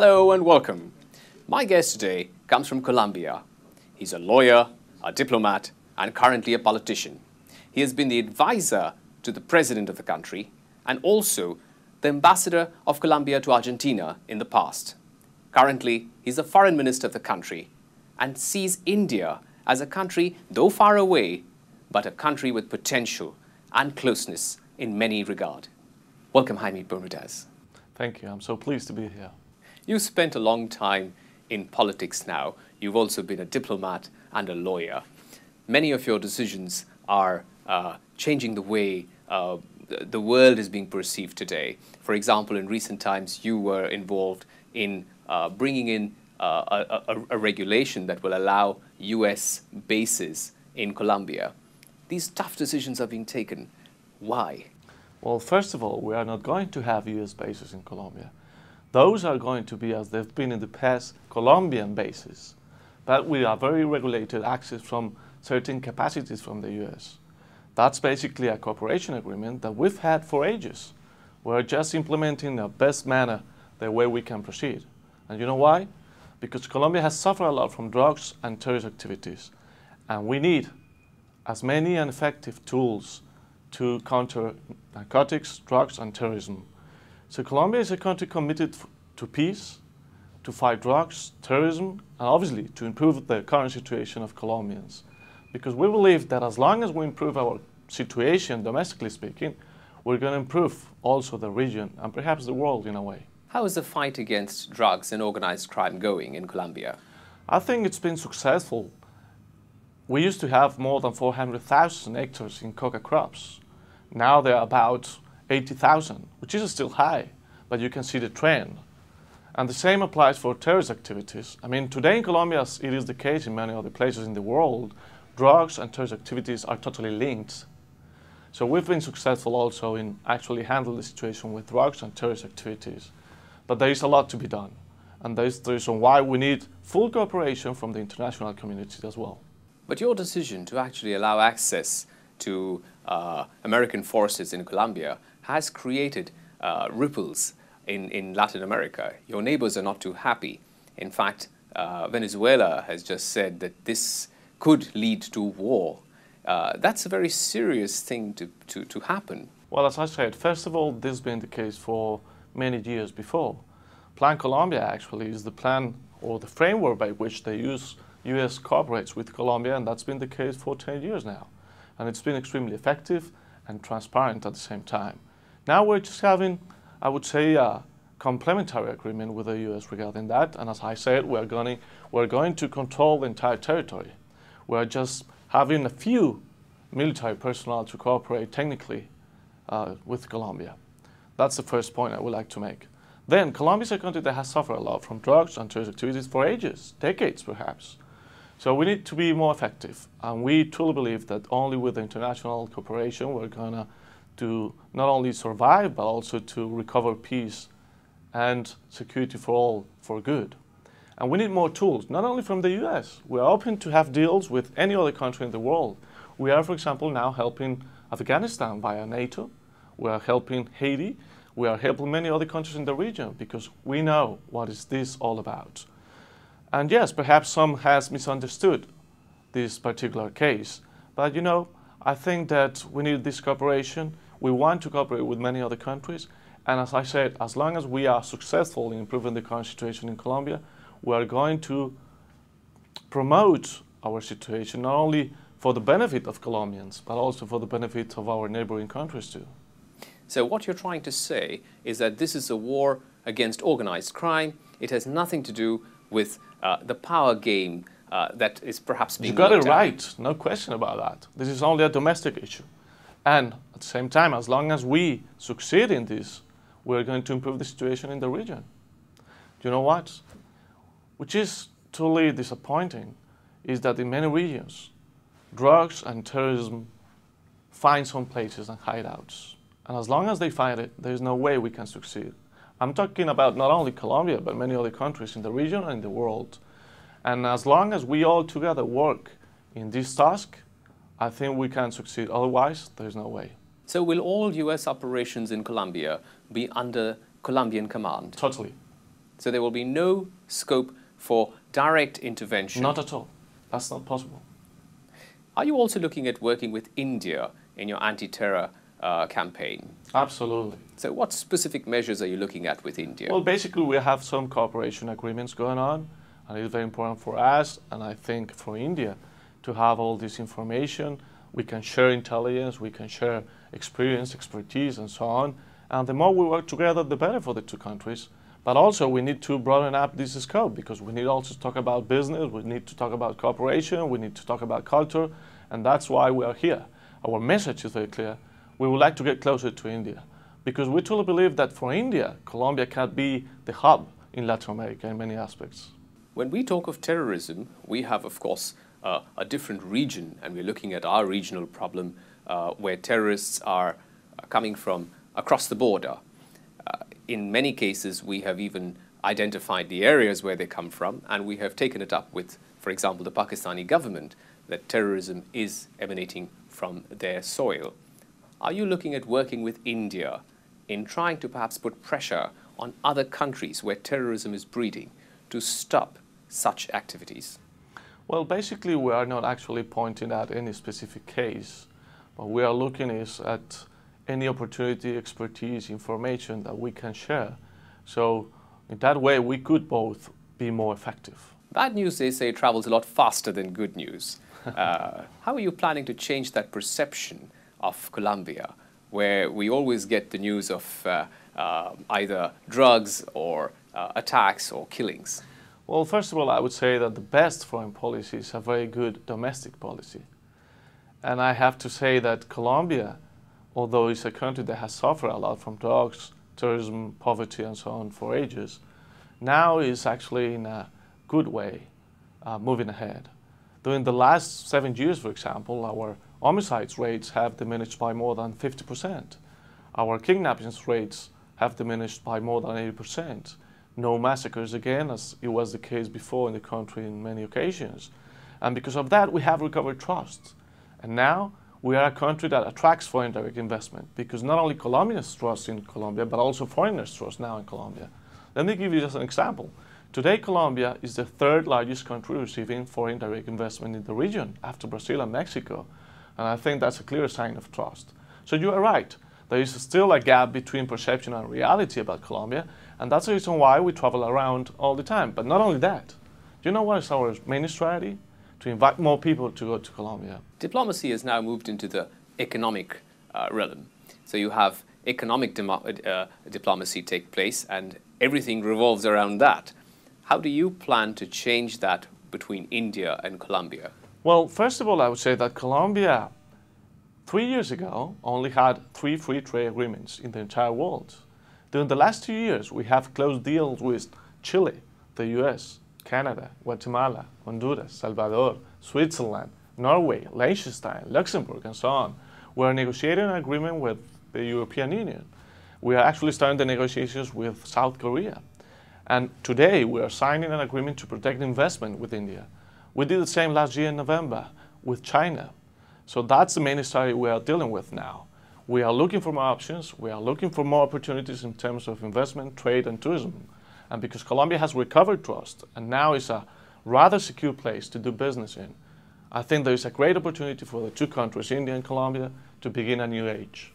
Hello and welcome. My guest today comes from Colombia. He's a lawyer, a diplomat, and currently a politician. He has been the advisor to the president of the country and also the ambassador of Colombia to Argentina in the past. Currently, he's the foreign minister of the country and sees India as a country, though far away, but a country with potential and closeness in many regards. Welcome, Jaime Bermudez. Thank you. I'm so pleased to be here. You've spent a long time in politics now. You've also been a diplomat and a lawyer. Many of your decisions are changing the way the world is being perceived today. For example, in recent times, you were involved in bringing in a regulation that will allow US bases in Colombia. These tough decisions are being taken. Why? Well, first of all, we are not going to have US bases in Colombia. Those are going to be, as they've been in the past, Colombian bases. But we are very regulated access from certain capacities from the US. That's basically a cooperation agreement that we've had for ages. We're just implementing in the best manner the way we can proceed. And you know why? Because Colombia has suffered a lot from drugs and terrorist activities. And we need as many and effective tools to counter narcotics, drugs, and terrorism. So Colombia is a country committed to peace, to fight drugs, terrorism, and obviously to improve the current situation of Colombians. Because we believe that as long as we improve our situation, domestically speaking, we're going to improve also the region and perhaps the world in a way. How is the fight against drugs and organized crime going in Colombia? I think it's been successful. We used to have more than 400,000 hectares in coca crops. Now they're about 80,000, which is still high, but you can see the trend. And the same applies for terrorist activities. I mean, today in Colombia, as it is the case in many other places in the world, drugs and terrorist activities are totally linked. So we've been successful also in actually handling the situation with drugs and terrorist activities. But there is a lot to be done. And that is the reason why we need full cooperation from the international community as well. But your decision to actually allow access to American forces in Colombia has created ripples in Latin America. Your neighbors are not too happy. In fact, Venezuela has just said that this could lead to war. That's a very serious thing to happen. Well, as I said, first of all, this has been the case for many years before. Plan Colombia actually is the plan or the framework by which the US cooperates with Colombia, and that's been the case for 10 years now. And it's been extremely effective and transparent at the same time. Now we're just having, I would say, a complementary agreement with the US regarding that. And as I said, we're going to control the entire territory. We're just having a few military personnel to cooperate technically with Colombia. That's the first point I would like to make. Then, Colombia is a country that has suffered a lot from drugs and terrorist activities for ages, decades perhaps. So we need to be more effective, and we truly believe that only with international cooperation we're going to not only survive, but also to recover peace and security for all for good. And we need more tools, not only from the US. We are open to have deals with any other country in the world. We are, for example, now helping Afghanistan via NATO. We are helping Haiti. We are helping many other countries in the region because we know what is this all about. And yes, perhaps some has misunderstood this particular case. But you know, I think that we need this cooperation. We want to cooperate with many other countries. And as I said, as long as we are successful in improving the current situation in Colombia, we are going to promote our situation not only for the benefit of Colombians, but also for the benefit of our neighboring countries too. So what you're trying to say is that this is a war against organized crime. It has nothing to do with the power game that is perhaps being looked at. You got it at. right, no question about that. This is only a domestic issue. And at the same time, as long as we succeed in this, we're going to improve the situation in the region. Do you know what? Which is truly disappointing is that in many regions, drugs and terrorism find some places and hideouts. And as long as they find it, there's no way we can succeed. I'm talking about not only Colombia, but many other countries in the region and in the world. And as long as we all together work in this task, I think we can succeed. Otherwise, there's no way. So will all US operations in Colombia be under Colombian command? Totally. So there will be no scope for direct intervention. Not at all. That's not possible. Are you also looking at working with India in your anti-terror campaign? Absolutely. So what specific measures are you looking at with India? Well, basically, we have some cooperation agreements going on, and it's very important for us, and I think for India, to have all this information. We can share intelligence, we can share experience, expertise, and so on. And the more we work together, the better for the two countries. But also, we need to broaden up this scope, because we need also to talk about business, we need to talk about cooperation, we need to talk about culture, and that's why we are here. Our message is very clear. We would like to get closer to India, because we truly believe that for India, Colombia can be the hub in Latin America in many aspects. When we talk of terrorism, we have, of course, a different region, and we're looking at our regional problem where terrorists are coming from across the border. In many cases, we have even identified the areas where they come from, and we have taken it up with, for example, the Pakistani government, that terrorism is emanating from their soil. Are you looking at working with India in trying to perhaps put pressure on other countries where terrorism is breeding to stop such activities? Well, basically, we are not actually pointing at any specific case, but we are looking at any opportunity, expertise, information that we can share. So in that way, we could both be more effective. Bad news, they say, travels a lot faster than good news. How are you planning to change that perception of Colombia, where we always get the news of either drugs or attacks or killings? Well, first of all, I would say that the best foreign policy is a very good domestic policy. And I have to say that Colombia, although it's a country that has suffered a lot from drugs, terrorism, poverty, and so on for ages, now is actually in a good way moving ahead. During the last 7 years, for example, our homicides rates have diminished by more than 50%. Our kidnappings rates have diminished by more than 80%. No massacres again, as it was the case before in the country in many occasions. And because of that, we have recovered trust. And now we are a country that attracts foreign direct investment, because not only Colombians trust in Colombia, but also foreigners trust now in Colombia. Let me give you just an example. Today, Colombia is the third largest country receiving foreign direct investment in the region, after Brazil and Mexico. And I think that's a clear sign of trust. So you are right. There is still a gap between perception and reality about Colombia, and that's the reason why we travel around all the time. But not only that, do you know what is our main strategy? To invite more people to go to Colombia. Diplomacy has now moved into the economic realm. So you have economic diplomacy take place, and everything revolves around that. How do you plan to change that between India and Colombia? Well, first of all, I would say that Colombia, 3 years ago, only had 3 free trade agreements in the entire world. During the last 2 years, we have closed deals with Chile, the US, Canada, Guatemala, Honduras, Salvador, Switzerland, Norway, Liechtenstein, Luxembourg, and so on. We are negotiating an agreement with the European Union. We are actually starting the negotiations with South Korea. And today, we are signing an agreement to protect investment with India. We did the same last year in November with China. So that's the main strategy we are dealing with now. We are looking for more options. We are looking for more opportunities in terms of investment, trade, and tourism. And because Colombia has recovered trust and now is a rather secure place to do business in, I think there is a great opportunity for the two countries, India and Colombia, to begin a new age.